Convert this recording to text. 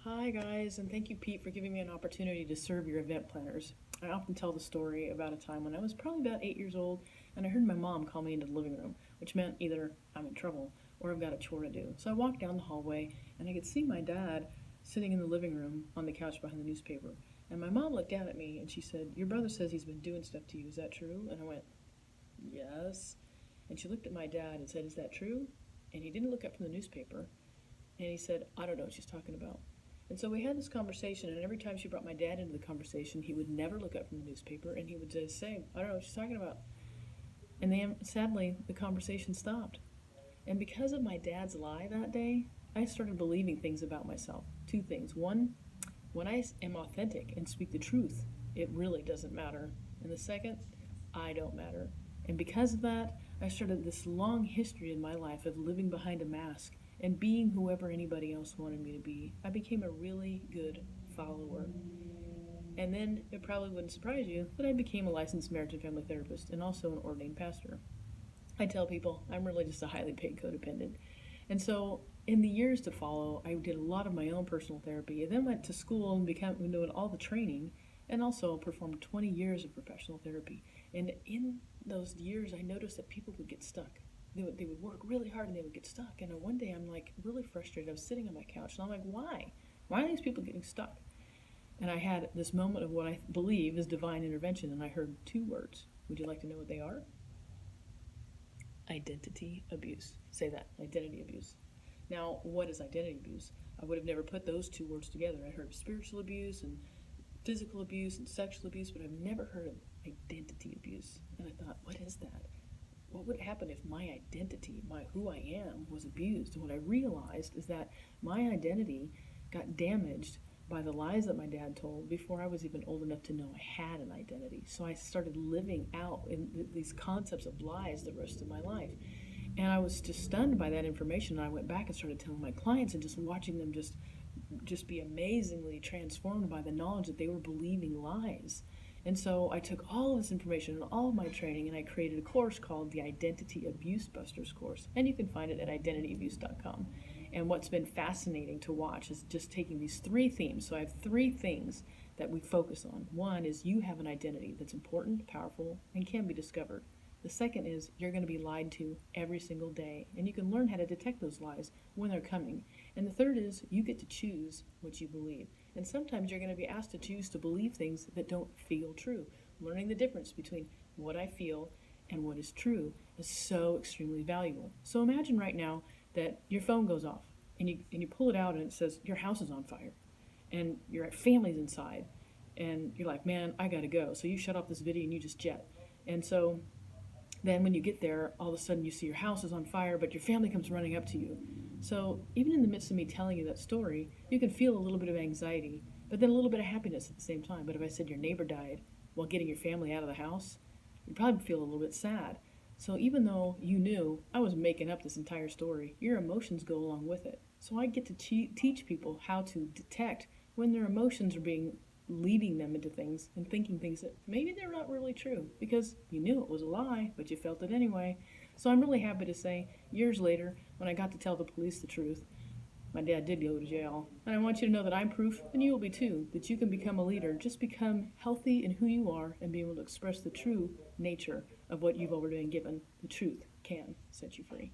Hi, guys, and thank you, Pete, for giving me an opportunity to serve your event planners. I often tell the story about a time when I was probably about 8 years old and I heard my mom call me into the living room, which meant either I'm in trouble or I've got a chore to do. So I walked down the hallway and I could see my dad sitting in the living room on the couch behind the newspaper. And my mom looked down at me and she said, "Your brother says he's been doing stuff to you. Is that true?" And I went, "Yes." And she looked at my dad and said, "Is that true?" And he didn't look up from the newspaper. And he said, "I don't know what she's talking about." And so we had this conversation, and every time she brought my dad into the conversation, he would never look up from the newspaper, and he would just say, "I don't know what she's talking about." And then, sadly, the conversation stopped. And because of my dad's lie that day, I started believing things about myself. Two things. One, when I am authentic and speak the truth, it really doesn't matter. And the second, I don't matter. And because of that, I started this long history in my life of living behind a mask and being whoever anybody else wanted me to be. I became a really good follower. And then it probably wouldn't surprise you that I became a licensed marriage and family therapist and also an ordained pastor. I tell people I'm really just a highly paid codependent. And so in the years to follow, I did a lot of my own personal therapy and then went to school and became doing all the training and also performed 20 years of professional therapy. And in those years, I noticed that people would get stuck. They would work really hard and they would get stuck. And one day I'm like really frustrated. I was sitting on my couch and I'm like, why? Why are these people getting stuck? And I had this moment of what I believe is divine intervention, and I heard two words. Would you like to know what they are? Identity abuse. Say that, identity abuse. Now, what is identity abuse? I would have never put those two words together. I heard spiritual abuse and physical abuse and sexual abuse, but I've never heard of identity abuse. And I thought, what is that? What would happen if my identity, my who I am, was abused? And what I realized is that my identity got damaged by the lies that my dad told before I was even old enough to know I had an identity. So I started living out in these concepts of lies the rest of my life. And I was just stunned by that information. And I went back and started telling my clients and just watching them just be amazingly transformed by the knowledge that they were believing lies. And so I took all of this information and all of my training and I created a course called the Identity Abuse Busters course. And you can find it at identityabuse.com. And what's been fascinating to watch is just taking these three themes. So I have three things that we focus on. One is you have an identity that's important, powerful, and can be discovered. The second is you're going to be lied to every single day, and you can learn how to detect those lies when they're coming. And the third is you get to choose what you believe. And sometimes you're going to be asked to choose to believe things that don't feel true. Learning the difference between what I feel and what is true is so extremely valuable. So imagine right now that your phone goes off and you pull it out and it says your house is on fire and your family's inside and you're like, man, I gotta go. So you shut off this video and you just jet. And so then when you get there, all of a sudden you see your house is on fire, but your family comes running up to you. So even in the midst of me telling you that story, you can feel a little bit of anxiety, but then a little bit of happiness at the same time. But if I said your neighbor died while getting your family out of the house, you'd probably feel a little bit sad. So even though you knew I was making up this entire story, your emotions go along with it. So I get to teach people how to detect when their emotions are being leading them into things and thinking things that maybe they're not really true because you knew it was a lie, but you felt it anyway. So I'm really happy to say, years later, when I got to tell the police the truth, my dad did go to jail. And I want you to know that I'm proof, and you will be too, that you can become a leader. Just become healthy in who you are and be able to express the true nature of what you've already been given. The truth can set you free.